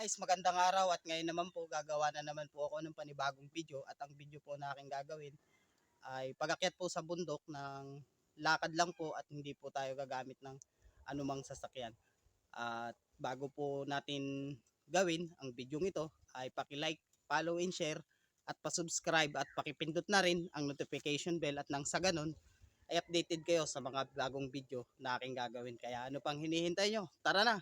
guys, magandang araw at ngayon naman po gagawa na naman po ako ng panibagong video at ang video po na aking gagawin ay pag-akyat po sa bundok ng lakad lang po at hindi po tayo gagamit ng anumang sasakyan. At bago po natin gawin ang video ito ay paki-like, follow and share at pa-subscribe at pakipindot na rin ang notification bell at nang sa ganun ay updated kayo sa mga bagong video na aking gagawin. Kaya ano pang hinihintay nyo? Tara na!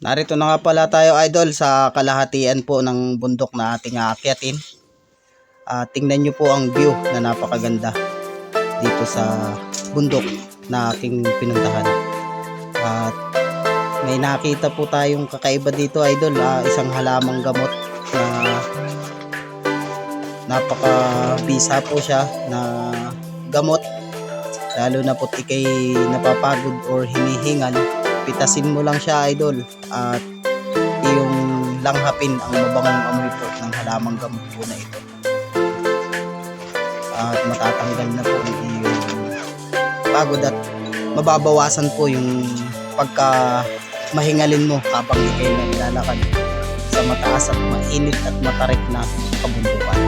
Narito na nga pala tayo idol sa kalahatian po ng bundok na ating aakyatin. Tingnan nyo po ang view na napakaganda dito sa bundok na aking pinuntahan. At may nakita po tayong kakaiba dito idol, isang halamang gamot na napakabisa po siya na gamot. Lalo na po ikay napapagod or hinihingal, pitasin mo lang siya idol at yung langhapin ang mabangong amoy po ng halamang gamot po na ito. At matatanggal na po yung pagod at mababawasan po yung pagka mahingalin mo habang ikay naglalakad sa mataas at mainit at matarik na kabundukan.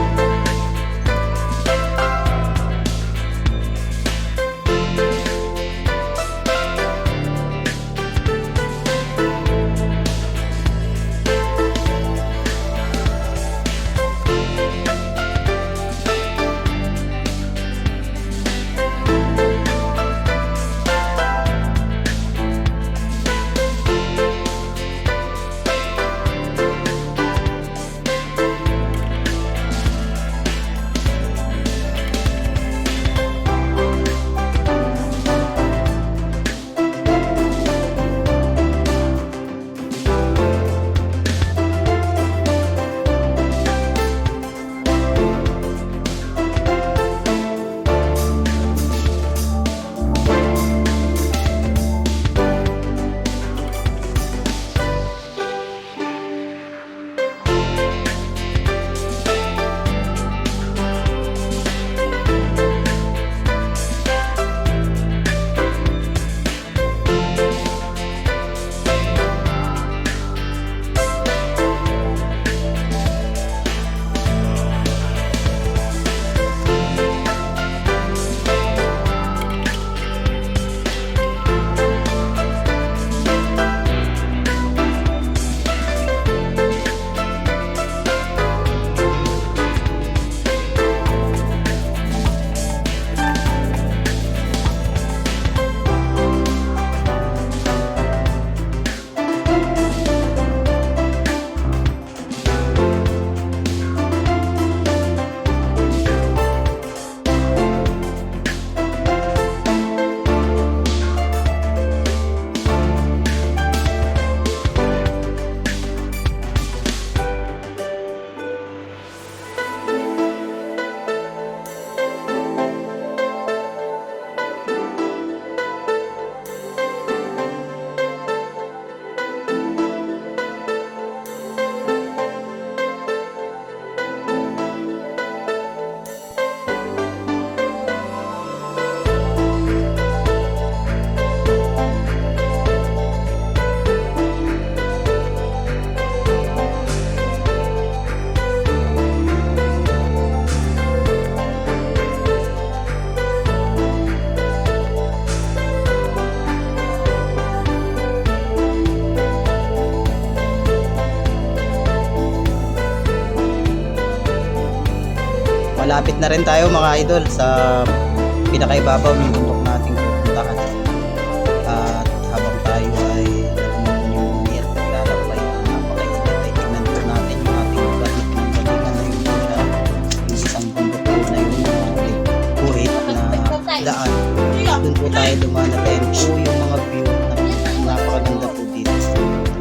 Malapit na rin tayo mga idol sa pinakaibabaw ng bundok nating pupuntahan. At habang tayo ay nagmumuni at naglalakbay ng napakaingat ay tingnan po natin yung ating lugar na pinanggalingan na yung isang bundok po na yung buhit na daan. Doon po tayo dumaan at ayun po yung mga view na napakaganda po dito.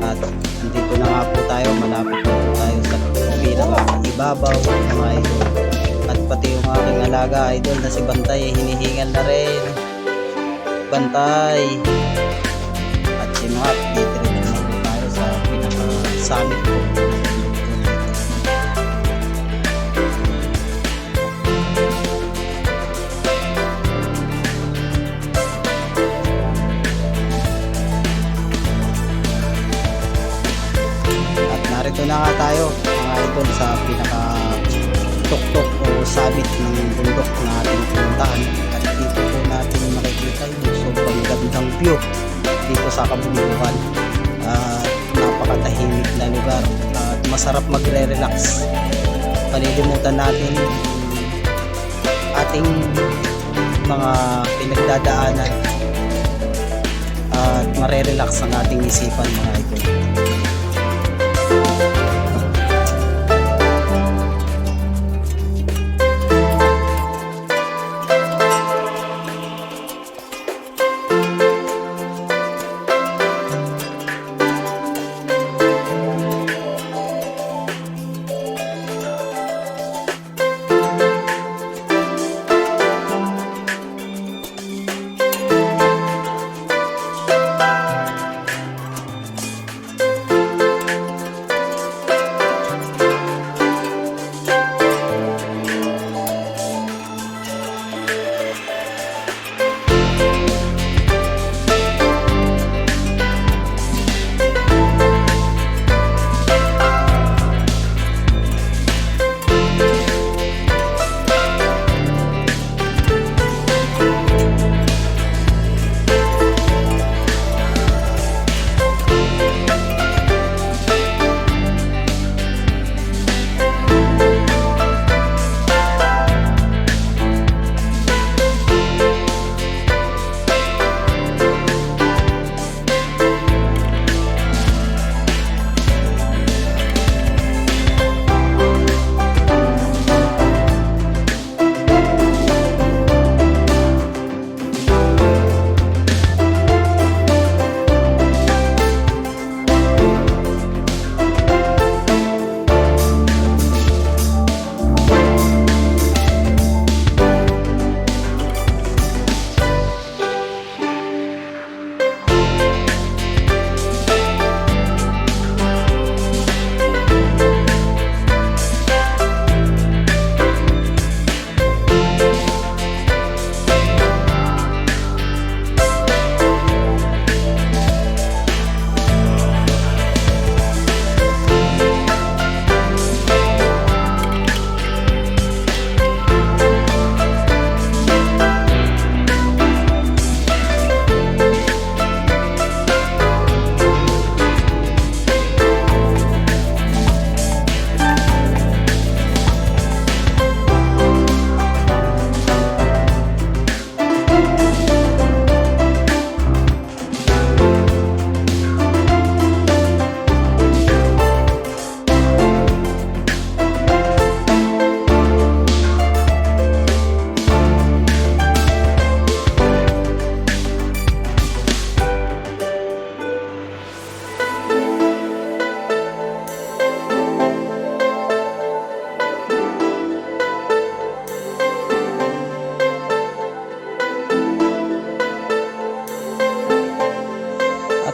At nandito na nga po tayo, malapit na po tayo sa pinakaibabaw mga idol. At pati yung aking alaga idol na si Bantay hinihingal na rin. Bantay. At yun nga, dito rin naman tayo sa pinaka-summit po. At narito na nga tayo mga idol sa pinaka-tuktok o summit ng bundok na ating pinuntahan. At dito po natin makikita yung sobrang gandang view dito sa kabundukan. Napakatahimik na lugar at masarap magre-relax. Palilimutan natin ating mga pinagdadaanan at marerelax ang ating isipan mga idol.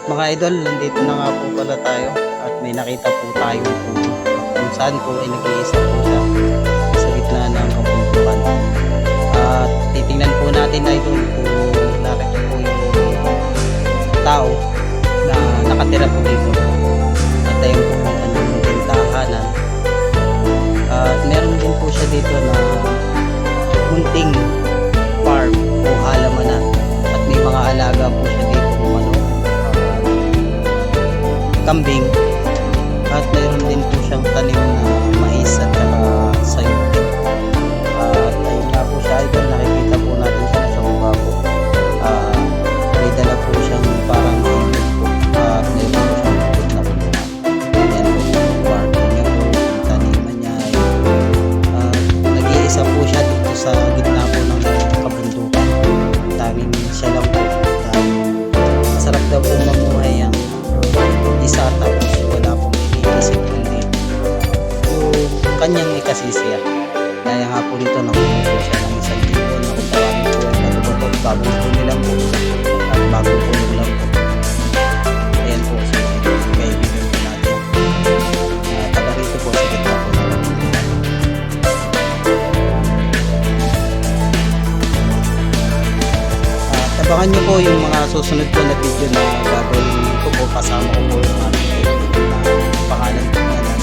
Mga idol, nandito na nga po pala tayo at may nakita po tayo kung saan po ay nag-iisa po siya sa gitna ng kabundukan. At titingnan po natin idol kung nakita po yung tao na nakatira po dito. At ayun po ang kanyang tindahanan. At meron din po siya dito na munting farm o halamanan. At may mga alaga po siya dito kambing at mayroon din po siyang tanim na mais at saka sayuti. At ayun nga po siya idol, nakikita po natin siya sa mukha po. May dala po siyang parang himig po at mayroon po siyang pupit na kulungan. Ayan po yung parking niya po, yung taniman niya ay nag-iisa po siya dito sa gitna po ng kabundukan. Tanging siya lang po dahil masarap daw po mamuhay ang isa tapos wala pong iniisip kundi yung kanyang ikasisiya. Kaya nga po nito nakuha po siya ng 1,000 na kung tawagin po ay patubatot bagong puno lang po at bagong puno lang po. Ayan po sa kaibigan po natin taga rito po sa gitna po natin. Abangan nyo po yung mga susunod po na video na gagawin ko po, kasama ko po yung kaibigan na pangalan po niya na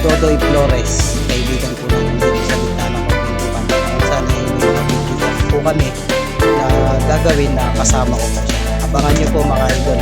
Dodoy Flores, kaibigan po natin dito sa gitna ng kabundukan. Sana yung mga video po kami na gagawin na kasama ko po siya. Abangan nyo po mga idol.